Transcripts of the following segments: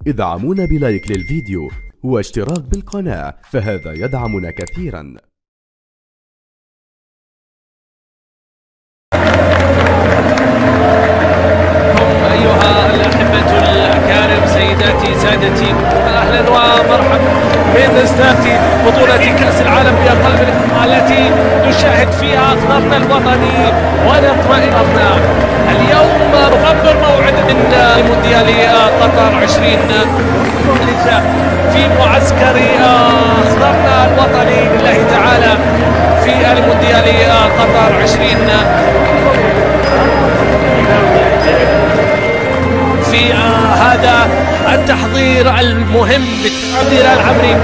ادعمونا بلايك للفيديو واشتراك بالقناة، فهذا يدعمنا كثيرا. أيها الأحبة الأكارم، سيداتي سادتي، أهلا ومرحبا من استاد بطولة كأس العالم بأقل من التي نشاهد فيها أخضرنا الوطني ونطمئننا. اليوم نغبر موعد من مونديال قطر 2023 في معسكر أخضرنا الوطني لله تعالى في المونديال قطر 2023 في هذا التحضير المهم بالتحضير العمري.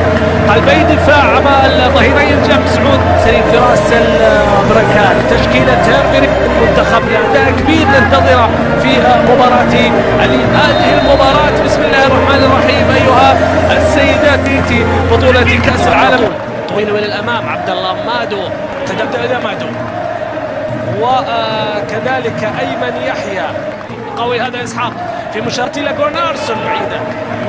قلبي دفاع امام ظهيري الجنب سعود سليم في راس البركان. تشكيله هيرفي منتخبنا اداء كبير ننتظره في مباراه هذه المباراه. بسم الله الرحمن الرحيم. ايها السيدات في بطوله كاس العالم طويله الى الامام عبد الله مادو تبدا مادو وكذلك ايمن يحيى قوي. هذا اسحاق في مشاركة لجونارسون بعيدة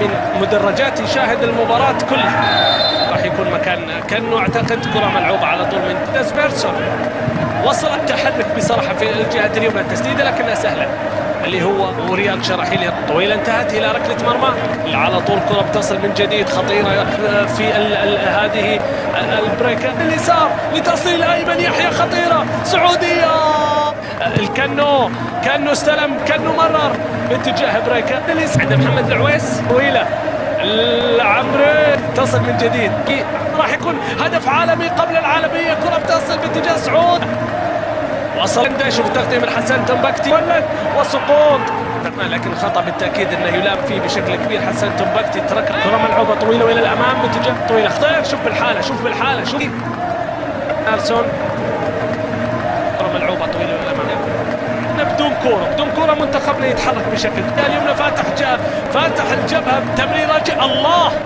من مدرجات يشاهد المباراة كلها. راح يكون مكان كأنه اعتقد كرة ملعوبة على طول من داسبيرسون. وصل التحرك بصراحة في الجهة اليمنى التسديدة لكنها سهلة اللي هو رياض شراحيلي طويلة انتهت إلى ركلة مرمى. على طول كرة بتصل من جديد خطيرة في هذه البريكة اليسار لتصل أيمن يحيى خطيرة سعودية. كانه استلم كانه مرر باتجاه بريكا عند محمد العويس طويله العمري تصل من جديد. راح يكون هدف عالمي قبل العالميه. كره بتصل باتجاه سعود وصل شوف التغطيه من حسن تنبكتي ولد وسقوط لكن خطا بالتاكيد انه يلام فيه بشكل كبير. حسن تنبكتي ترك كره ملعوبه طويله والى الامام باتجاه طويله خطير. شوف بالحاله شوف نارسون كره ملعوبه طويله والى الامام بدون كرة منتخبنا يتحرك بشكل اليمنى. فاتح الجبهة تمريرة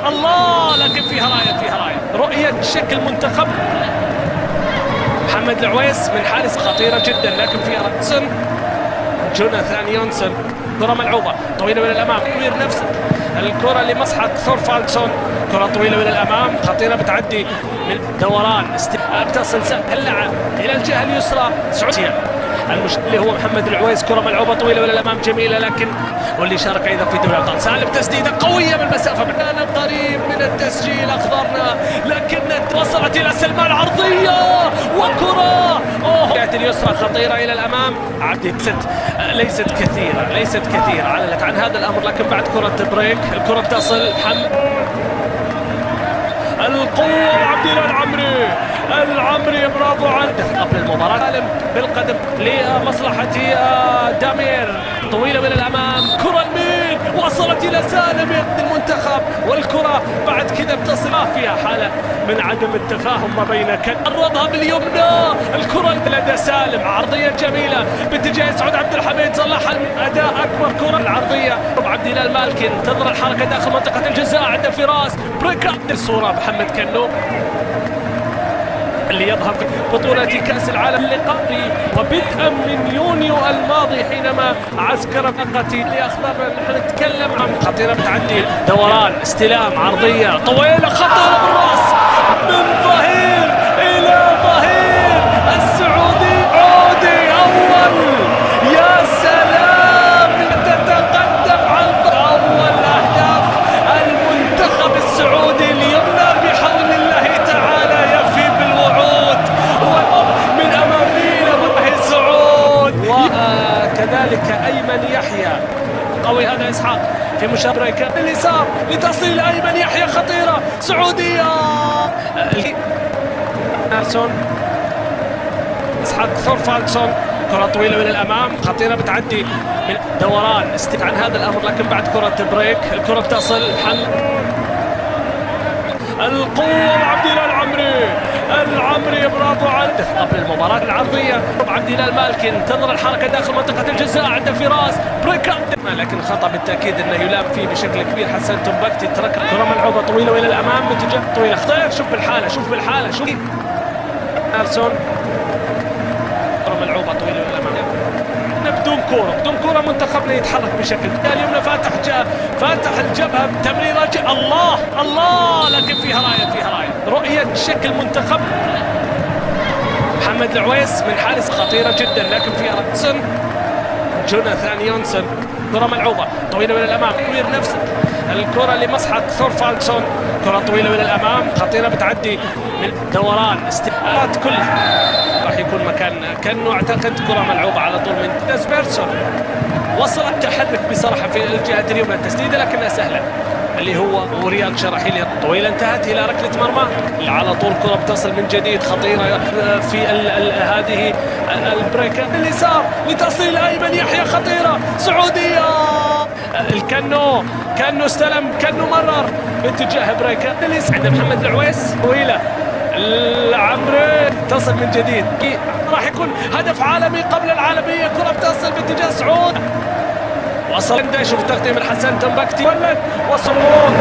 الله لكن فيها راية رؤية شكل منتخب. محمد العويس من حارس خطيرة جدا لكن فيها رأسن جوناثان يونسون. كرة ملعوبة طويلة إلى الأمام كبير نفسه. الكرة لمصحك ثورفالدسون كرة طويلة إلى الأمام خطيرة بتعدي من دوران بتصل اللعب إلى الجهة اليسرى سعودية. المشكلة اللي هو محمد العويس كرة ملعوبة طويلة إلى الأمام جميلة لكن واللي شارك أيضا في دوري الأبطال. سالم تسديدة قوية من مسافة كان قريب من التسجيل أخضرنا لكن وصلت إلى سلمان عرضية وكرة جهة اليسرى خطيرة إلى الأمام. عبد ليست كثيرة علّت عن هذا الأمر لكن بعد كرة بريك الكرة بتصل القوة عبد الله العمري برافو عنه قبل المباراة بالقدم لمصلحة دامير طويلة من الأمام. كرة المين وصلت إلى سالم المنتخب والكرة بعد كذا بتصل فيها حالة من عدم التفاهم ما بين قربها باليمنى. الكرة لدى سالم عرضية جميلة باتجاه سعود عبد الحميد صلحها أداء أكبر. كرة العرضية عبد الله المالكي انتظر الحركة داخل منطقة الجزاء عند فراس بريكا. الصورة محمد كنو اللي يظهر في بطولة كأس العالم اللقاء وبدءا من يونيو الماضي حينما عسكر فقتي لأخضرنا. نحن نتكلم عن خطيرة بتعدي دوران استلام عرضية طويلة خطيرة بالراس من ظهير إلى ظهير السعودي عودي أول. يا سلام تتقدم عن أول أهداف المنتخب السعودي اليمنى بحول الله تعالى يفي بالوعود من أمامنا والله سعود. وكذلك أيمن يحيى قوي. هذا إسحاق في مشاركة اليسار لتصل أيمن يحيى خطيرة سعودية. نارسون إسحاق ثورفالدسون كرة طويلة من الأمام خطيرة بتعدي من دوران عن هذا الأمر لكن بعد كرة بريك الكرة بتصل القوة عبد الله العمري برافو عنه قبل المباراة العرضية. عبد الله المالكي انتظر الحركة داخل منطقة الجزاء عند فراس بريكا لكن خطأ بالتأكيد انه يلام فيه بشكل كبير. حسن تنبكتي ترك كرة ملعوبة طويلة إلى الأمام باتجاه طويلة خطير. شوف بالحالة نارسون كرة ملعوبة طويلة إلى الأمام بدون كوره منتخبنا يتحرك بشكل اليمنى. فاتح الجبهه بتمريره الله لكن فيها رايه رؤيه شكل منتخب. محمد العويس من حارس خطيره جدا لكن فيها رأسن. جوناثان يونسون كره ملعوبه طويله من الامام، تكوير نفسه الكره لمصلحه ثورفالدسون، كره طويله من الامام خطيره بتعدي من دوران استقبالات كلها. راح يكون مكان كانه اعتقد كره ملعوبه على طول من داسبيرسون. وصل التحرك بصراحه في الجهه اليمنى، التسديده لكنها سهله اللي هو رياض شراحيلي طويله انتهت الى ركله مرمى. على طول كره بتصل من جديد خطيره في هذه البريكه اليسار لتصل ايمن يحيى خطيره سعوديه. كانو استلم كانو مرر باتجاه بريكه عند محمد العويس طويله العمري تصل من جديد. راح يكون هدف عالمي قبل العالميه. كره بتصل باتجاه سعود وصل شوف تغطيه من حسن تنبكتي ولد وصمود